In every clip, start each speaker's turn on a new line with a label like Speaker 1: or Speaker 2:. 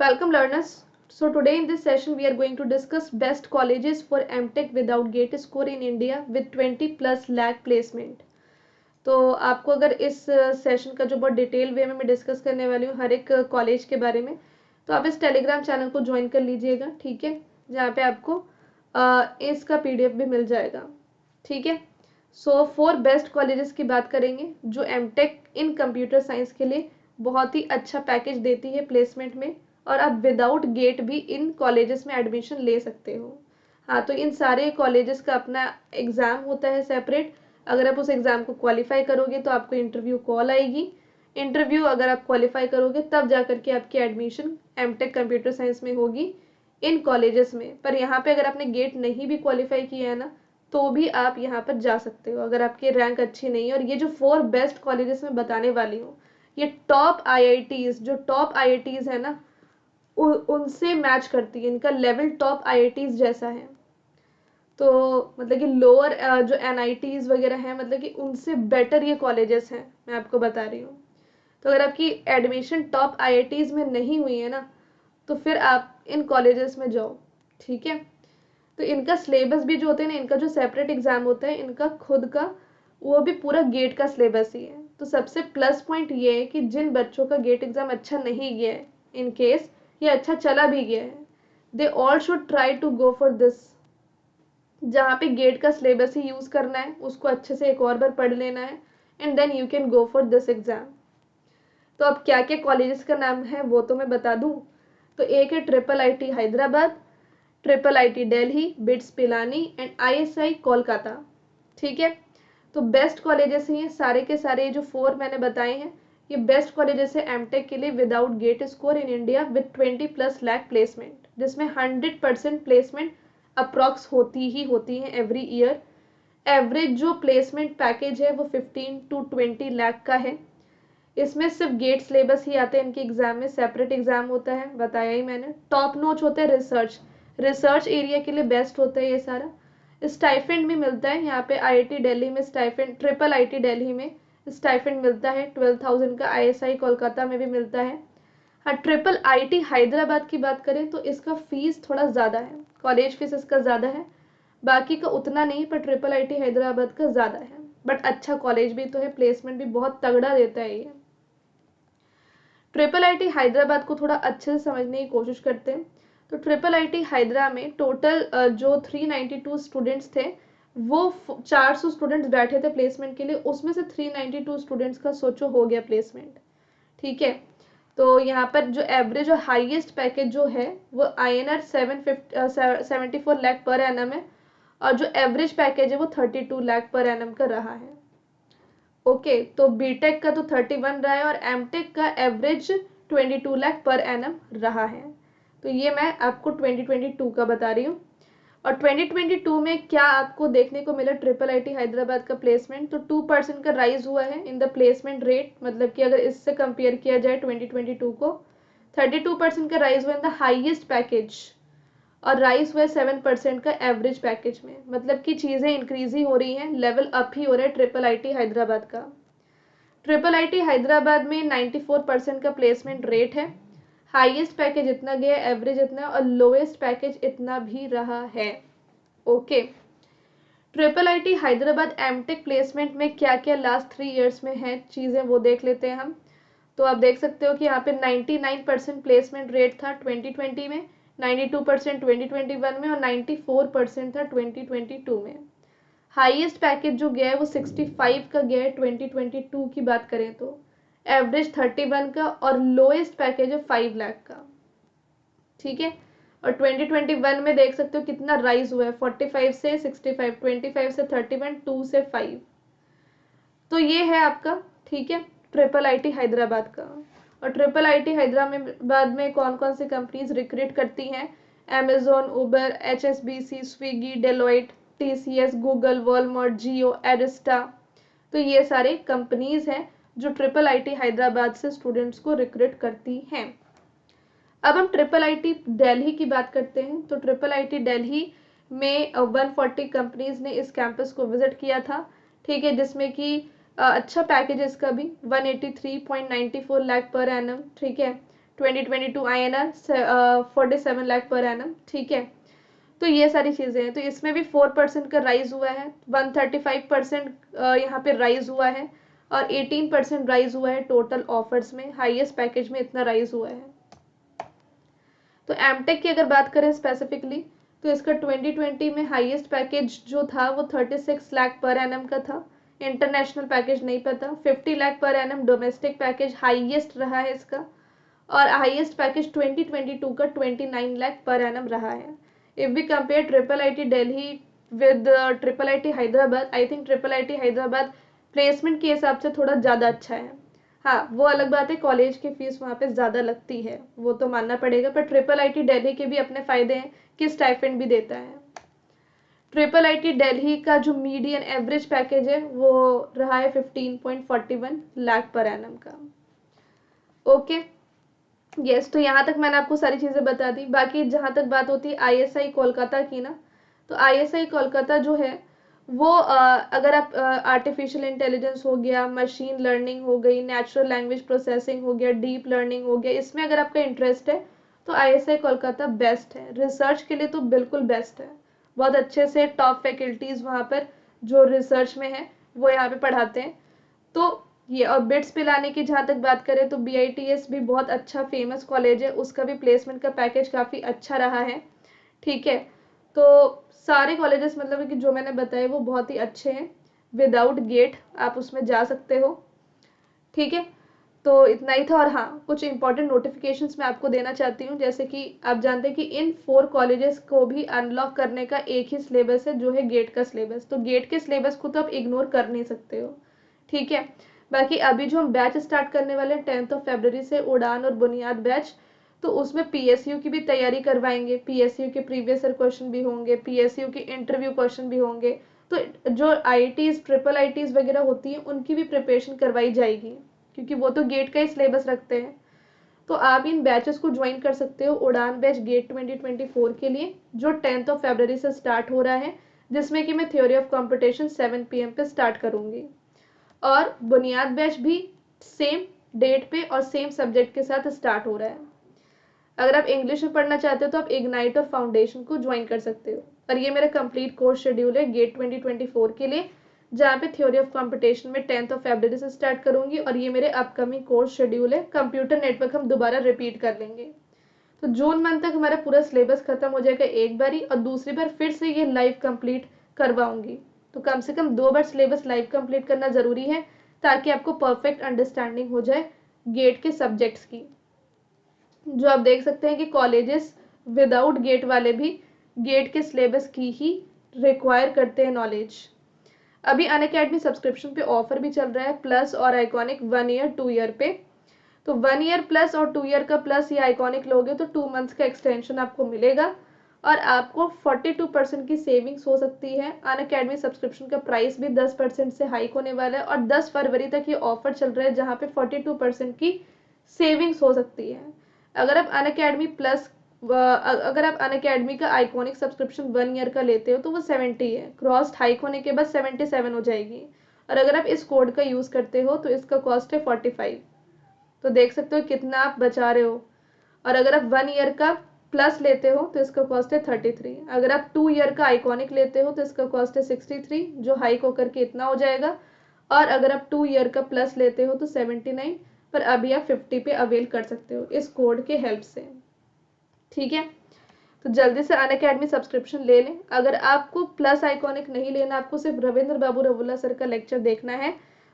Speaker 1: Welcome learners. So today in this session we are going to discuss best colleges for MTech without GATE score in India with 20 plus lakh placement. तो आपको अगर इस session का जो बहुत detail वे में मैं डिस्कस करने वाली हूँ हर एक कॉलेज के बारे में, तो आप इस टेलीग्राम चैनल को ज्वाइन कर लीजिएगा, ठीक है, जहाँ पे आपको इसका PDF भी मिल जाएगा, ठीक है। सो 4 बेस्ट कॉलेजेस की बात करेंगे जो MTech इन कंप्यूटर साइंस के लिए बहुत ही अच्छा पैकेज देती है प्लेसमेंट में, और आप विदाउट गेट भी इन कॉलेजेस में एडमिशन ले सकते हो। हाँ, तो इन सारे कॉलेजेस का अपना एग्ज़ाम होता है सेपरेट। अगर आप उस एग्ज़ाम को क्वालिफाई करोगे तो आपको इंटरव्यू कॉल आएगी। इंटरव्यू अगर आप क्वालिफाई करोगे तब जा करके आपकी एडमिशन MTech कंप्यूटर साइंस में होगी इन कॉलेजेस में। पर यहाँ पे अगर आपने गेट नहीं भी क्वालिफाई किया है ना, तो भी आप यहाँ पर जा सकते हो अगर आपकी रैंक अच्छी नहीं है। और ये जो 4 बेस्ट कॉलेजेस मैं बताने वाली हूँ, ये टॉप IITs, जो टॉप IITs है ना, उनसे मैच करती है। इनका लेवल टॉप IITs जैसा है। तो मतलब कि लोअर जो NITs वगैरह हैं, मतलब कि उनसे बेटर ये कॉलेजेस हैं, मैं आपको बता रही हूँ। तो अगर आपकी एडमिशन टॉप IITs में नहीं हुई है ना, तो फिर आप इन कॉलेजेस में जाओ, ठीक है। तो इनका सिलेबस भी जो होते हैं ना, इनका जो सेपरेट एग्ज़ाम होता है इनका खुद का, वो भी पूरा गेट का सिलेबस ही है। तो सबसे प्लस पॉइंट ये है कि जिन बच्चों का गेट एग्ज़ाम अच्छा नहीं गया है, इन केस ये अच्छा चला भी गया है, they all should try to go for this, जहाँ पे गेट का सिलेबस ही यूज़ करना है, उसको अच्छे से एक और बार पढ़ लेना है, and then you can go for this exam. तो अब क्या क्या कॉलेजेस का नाम है वो तो मैं बता दूँ। तो एक है IIIT Hyderabad, IIIT Delhi, bits Pilani and ISI Kolkata, ठीक है। तो बेस्ट कॉलेजेस हैं ये सारे के सारे, जो 4 मैंने बताए हैं, ये बेस्ट कॉलेजेस है MTech के लिए without GATE score in India with 20 plus lakh placement, जिसमें 100% प्लेसमेंट अप्रॉक्स होती ही होती हैं एवरी ईयर। एवरेज जो प्लेसमेंट पैकेज है वो 15 to 20 लाख का है। इसमें सिर्फ गेट सिलेबस ही आते हैं इनके एग्जाम में, सेपरेट एग्जाम होता है, बताया ही मैंने। टॉप नोच होता है रिसर्च एरिया के लिए बेस्ट होता है ये सारा। स्टाइफेंड भी मिलता है यहाँ पे IIT दिल्ली में, स्टाइफेंड IIIT दिल्ली में स्टाइफेंड मिलता है 12,000 का। ISI कोलकाता में भी मिलता है। हाँ, IIIT हैदराबाद की बात करें तो इसका फीस थोड़ा ज़्यादा है, कॉलेज फीस इसका ज़्यादा है, बाकी का उतना नहीं, पर IIIT हैदराबाद का ज़्यादा है। बट अच्छा कॉलेज भी तो है, प्लेसमेंट भी बहुत तगड़ा देता है ये। IIIT हैदराबाद को थोड़ा अच्छे से समझने की कोशिश करते हैं। तो IIIT हैदराबाद में टोटल जो 392 स्टूडेंट्स थे, वो 400 स्टूडेंट्स बैठे थे प्लेसमेंट के लिए, उसमें से 392 स्टूडेंट्स का सोचो हो गया प्लेसमेंट, ठीक है। तो यहाँ पर जो एवरेज और हाईएस्ट पैकेज जो है वो INR 74 लाख पर एनम है, और जो एवरेज पैकेज है वो 32 लाख पर एनम का रहा है। ओके, तो बीटेक का तो 31 रहा है और एमटेक का एवरेज 22 लाख पर एनम रहा है। तो ये मैं आपको 2022 का बता रही हूँ। और 2022 में क्या आपको देखने को मिला IIIT हैदराबाद का प्लेसमेंट, तो 2% का राइज हुआ है इन द प्लेसमेंट रेट, मतलब कि अगर इससे कंपेयर किया जाए 2022 को, 32% का राइज हुआ इन द हाइएस्ट पैकेज, और राइज हुआ 7% का एवरेज पैकेज में। मतलब कि चीज़ें इंक्रीज ही हो रही हैं, लेवल अप ही हो रहा है IIIT हैदराबाद का। IIIT हैदराबाद में 94% का प्लेसमेंट रेट है। हाईएस्ट पैकेज इतना गया, एवरेज इतना, और लोएस्ट पैकेज इतना भी रहा है। Okay, IIIT Hyderabad MTech placement में क्या क्या लास्ट 3 ईयर्स में है चीज़ें वो देख लेते हैं हम। तो आप देख सकते हो कि यहाँ पे 99% प्लेसमेंट रेट था 2020 में, 92% 2021 में, और 94% था 2022 में। हाईएस्ट पैकेज जो गया है वो 65 का गया है 2022 की बात करें तो, एवरेज 31 का, और लोएस्ट पैकेज है 5 लाख का, ठीक है। और 2021 में देख सकते हो कितना राइज हुआ है, 45 से 65, 25 से 31, 2 से 5। तो ये है आपका, ठीक है, IIIT हैदराबाद का। और IIIT हैदराबाद में कौन कौन सी कंपनीज रिक्रूट करती हैं? Amazon, Uber, HSBC, Swiggy, Deloitte, TCS, Google, Walmart, Jio, Arista. तो ये सारे कंपनीज हैं जो IIIT हैदराबाद से स्टूडेंट्स को रिक्रूट करती हैं। अब हम IIIT दिल्ली की बात करते हैं। तो IIIT दिल्ली में 140 कंपनीज ने इस कैंपस को विजिट किया था, ठीक है, जिसमें कि अच्छा पैकेज इसका भी 183.94 लाख पर एनम, ठीक है। 2022 INR 47 लाख पर एनम, ठीक है। तो ये सारी चीज़ें हैं, तो इसमें भी 4% का राइज हुआ है, 135% यहाँ पे राइज हुआ है, और 18% राइज हुआ है टोटल ऑफर्स में, हाईएस्ट पैकेज में इतना राइज हुआ है। तो एमटेक की अगर बात करें स्पेसिफिकली, तो इसका 2020 में हाईएस्ट पैकेज जो था वो 36 लाख पर एनम का था। इंटरनेशनल पैकेज नहीं पता। 50 lakh per annum domestic package highest रहा है इसका, और हाईएस्ट पैकेज 2022 का 29 लाख पर एनम रहा है। If we compare triple IT Delhi with triple IT Hyderabad, I think triple IT Hyderabad placement के हिसाब से थोड़ा ज़्यादा अच्छा है। हाँ, वो अलग बात है, कॉलेज की फीस वहाँ पे ज़्यादा लगती है, वो तो मानना पड़ेगा, पर ट्रिपल आईटी दिल्ली के भी अपने फ़ायदे हैं कि स्टाइपेंड भी देता है। ट्रिपल आईटी दिल्ली का जो मीडियन एवरेज पैकेज है वो रहा है 15.41 लाख पर एनम का। ओके, यस, तो यहाँ तक मैंने आपको सारी चीज़ें बता दी। बाकी जहाँ तक बात होती है आईएसआई कोलकाता की ना, तो आईएसआई कोलकाता जो है वो अगर आप आर्टिफिशियल इंटेलिजेंस हो गया, मशीन लर्निंग हो गई, नेचुरल लैंग्वेज प्रोसेसिंग हो गया, डीप लर्निंग हो गया, इसमें अगर आपका इंटरेस्ट है तो आईएसआई कोलकाता बेस्ट है। रिसर्च के लिए तो बिल्कुल बेस्ट है, बहुत अच्छे से टॉप फैकल्टीज़ वहाँ पर जो रिसर्च में है वो यहाँ पे पढ़ाते हैं। तो ये, और बिट्स पे लाने की जहाँ तक बात करें तो बीआईटीएस भी बहुत अच्छा फेमस कॉलेज है, उसका भी प्लेसमेंट का पैकेज काफ़ी अच्छा रहा है, ठीक है। तो सारे कॉलेजेस मतलब कि जो मैंने बताए वो बहुत ही अच्छे हैं। विदाउट गेट आप उसमें जा सकते हो, ठीक है। तो इतना ही था। और हाँ, कुछ इंपॉर्टेंट नोटिफिकेशंस मैं आपको देना चाहती हूँ, जैसे कि आप जानते हैं कि इन 4 कॉलेजेस को भी अनलॉक करने का एक ही सिलेबस है, जो है गेट का सिलेबस। तो गेट के सिलेबस को तो आप इग्नोर कर नहीं सकते हो, ठीक है। बाकी अभी जो हम बैच स्टार्ट करने वाले हैं 10 फरवरी से, उड़ान और बुनियाद बैच, तो उसमें पीएसयू की भी तैयारी करवाएंगे। पीएसयू के प्रीवियस ईयर क्वेश्चन भी होंगे, पीएसयू के इंटरव्यू क्वेश्चन भी होंगे। तो जो आईटीज, ट्रिपल आईटीज वगैरह होती हैं उनकी भी प्रिपरेशन करवाई जाएगी, क्योंकि वो तो गेट का ही सिलेबस रखते हैं। तो आप इन बैचेस को ज्वाइन कर सकते हो। उड़ान बैच गेट 2024 के लिए जो 10 फरवरी से स्टार्ट हो रहा है, जिसमें कि मैं थ्योरी ऑफ कंपटीशन 7 PM पे स्टार्ट करूँगी, और बुनियाद बैच भी सेम डेट पे और सेम सब्जेक्ट के साथ स्टार्ट हो रहा है। अगर आप इंग्लिश में पढ़ना चाहते हो तो आप इग्नाइट और फाउंडेशन को ज्वाइन कर सकते हो। और ये मेरा कंप्लीट कोर्स शेड्यूल है गेट 2024 के लिए, जहाँ पे थ्योरी ऑफ कंपटीशन में 10 फरवरी से स्टार्ट करूंगी, और ये मेरे अपकमिंग कोर्स शेड्यूल है। कंप्यूटर नेटवर्क हम दोबारा रिपीट कर लेंगे, तो जून मंथ तक हमारा पूरा सिलेबस खत्म हो जाएगा एक बार ही, और दूसरी बार फिर से ये लाइव कंप्लीट करवाऊंगी। तो कम से कम 2 बार सिलेबस लाइव कंप्लीट करना ज़रूरी है, ताकि आपको परफेक्ट अंडरस्टैंडिंग हो जाए गेट के सब्जेक्ट्स की। जो आप देख सकते हैं कि कॉलेजेस विदाउट गेट वाले भी गेट के सिलेबस की ही रिक्वायर करते हैं नॉलेज। अभी अनअकैडमी सब्सक्रिप्शन पे ऑफर भी चल रहा है, प्लस और आइकॉनिक 1 ईयर 2 ईयर पे। तो 1 ईयर प्लस और 2 ईयर का प्लस या आइकॉनिक लोगे तो 2 मंथ्स का एक्सटेंशन आपको मिलेगा, और आपको 42% की सेविंग्स हो सकती है। अनअकैडमी सब्सक्रिप्शन का प्राइस भी 10% से हाइक होने वाला है, और 10 फरवरी तक ये ऑफर चल रहा है, जहाँ पे 42% की सेविंग्स हो सकती है। अगर आप अनअकैडमी प्लस अगर आप अनअकैडमी का आइकॉनिक सब्सक्रिप्शन 1 ईयर का लेते हो तो वो 70 है, क्रॉस्ट हाइक होने के बाद 77 हो जाएगी। और अगर आप इस कोड का यूज़ करते हो तो इसका कॉस्ट है 45। तो देख सकते हो कितना आप बचा रहे हो। और अगर आप 1 ईयर का प्लस लेते हो तो इसका कॉस्ट है 33। अगर आप 2 ईयर का आइकॉनिक लेते हो तो इसका कॉस्ट है 63, जो हाइक होकर के इतना हो जाएगा। और अगर आप 2 ईयर का प्लस लेते हो तो 79, पर अभी आप 50 पे अवेल कर सकते हो इस कोड के हेल्प से, ठीक है। तो जल्दी से अनअकैडमी सब्सक्रिप्शन ले लें। अगर आपको प्लस आइकॉनिक नहीं लेना, आपको सिर्फ रविंद्र बाबू रवुल्ला सर का लेक्चर देखना है,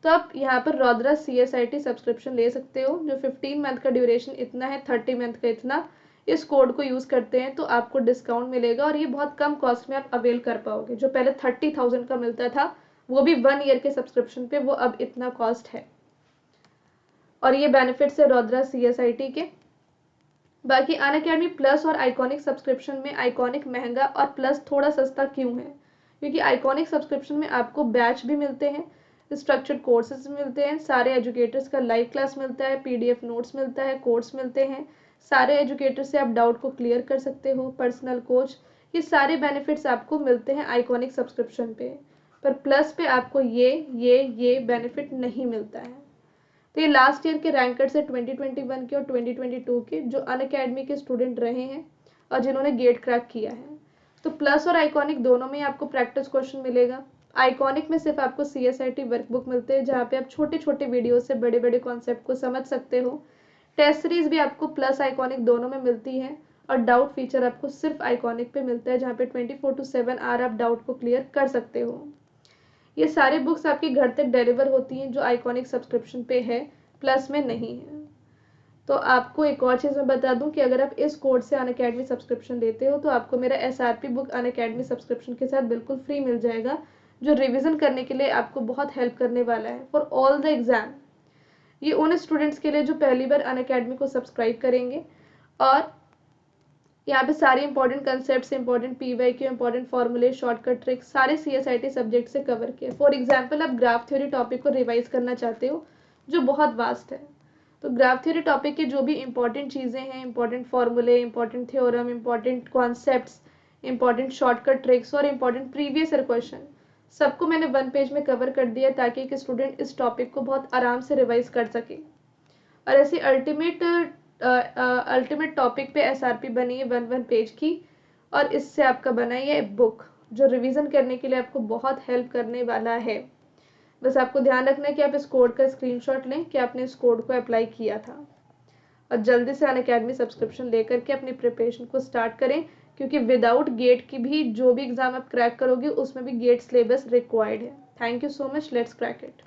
Speaker 1: तो आप यहाँ पर रौद्रा CSIT सब्सक्रिप्शन ले सकते हो, जो 15 मंथ का ड्यूरेशन इतना है, 30 मंथ का इतना। इस कोड को यूज़ करते हैं तो आपको डिस्काउंट मिलेगा, और ये बहुत कम कॉस्ट में आप अवेल कर पाओगे। जो पहले 30,000 का मिलता था वो भी 1 ईयर के सब्सक्रिप्शन पे, वो अब इतना कॉस्ट है। और ये बेनिफिट्स है रौद्रा CSIT के। बाकी अनअकैडमी प्लस और आइकॉनिक सब्सक्रिप्शन में आइकॉनिक महंगा और प्लस थोड़ा सस्ता क्यों है? क्योंकि आइकॉनिक सब्सक्रिप्शन में आपको बैच भी मिलते हैं, स्ट्रक्चर्ड कोर्सेज मिलते हैं, सारे एजुकेटर्स का लाइव क्लास मिलता है, PDF नोट्स मिलता है, कोर्स मिलते हैं, सारे एजुकेटर से आप डाउट को क्लियर कर सकते हो, पर्सनल कोच, ये सारे बेनिफिट्स आपको मिलते हैं आइकॉनिक सब्सक्रिप्शन पे। पर प्लस पे आपको ये बेनिफिट नहीं मिलता है। तो ये लास्ट ईयर के रैंकर्स है 2021 के और 2022 के, जो अनअकैडमी के स्टूडेंट रहे हैं और जिन्होंने गेट क्रैक किया है। तो प्लस और आइकॉनिक दोनों में आपको प्रैक्टिस क्वेश्चन मिलेगा। आइकॉनिक में सिर्फ आपको CSIT वर्कबुक मिलते हैं, जहाँ पे आप छोटे छोटे वीडियो से बड़े बड़े कॉन्सेप्ट को समझ सकते हो। टेस्ट सीरीज भी आपको प्लस आइकॉनिक दोनों में मिलती है, और डाउट फीचर आपको सिर्फ आइकॉनिक पे मिलता है, जहाँ पे 24/7 आवर आप डाउट को क्लियर कर सकते हो। ये सारे बुक्स आपके घर तक डिलीवर होती हैं, जो आइकॉनिक सब्सक्रिप्शन पे है, प्लस में नहीं है। तो आपको एक और चीज़ मैं बता दूं कि अगर आप इस कोड से अनअकैडमी सब्सक्रिप्शन लेते हो तो आपको मेरा SRP बुक अनअकैडमी सब्सक्रिप्शन के साथ बिल्कुल फ्री मिल जाएगा, जो रिवीजन करने के लिए आपको बहुत हेल्प करने वाला है फॉर ऑल द एग्ज़ाम। ये उन स्टूडेंट्स के लिए जो पहली बार अनअकैडमी को सब्सक्राइब करेंगे, और यहाँ पे सारे important concepts, important PYQ, important फॉर्मूले, शॉर्टकट ट्रिक्स सारे CSIT सब्जेक्ट से कवर किए। फॉर एग्जांपल आप ग्राफ थ्योरी टॉपिक को रिवाइज करना चाहते हो, जो बहुत वास्ट है, तो ग्राफ थ्योरी टॉपिक की जो भी इंपॉर्टेंट चीज़ें हैं, इंपॉर्टेंट फॉर्मूले, important theorem, important concepts, important shortcut tricks और इंपॉर्टेंट प्रीवियस ईयर क्वेश्चन, सबको मैंने 1 पेज में कवर कर दिया, ताकि एक स्टूडेंट इस टॉपिक को बहुत आराम से रिवाइज कर सके। और ऐसी अल्टीमेट टॉपिक पे SRP बनी है 1 पेज की, और इससे आपका बना है ये बुक, जो रिवीजन करने के लिए आपको बहुत हेल्प करने वाला है। बस आपको ध्यान रखना है कि आप इस कोड का स्क्रीनशॉट लें कि आपने इस कोड को अप्लाई किया था, और जल्दी से अनअकैडमी सब्सक्रिप्शन लेकर के अपनी प्रिपरेशन को स्टार्ट करें, क्योंकि विदाउट गेट की भी जो भी एग्ज़ाम आप क्रैक करोगे उसमें भी गेट सिलेबस रिक्वायर्ड है। Thank you so much, let's crack it.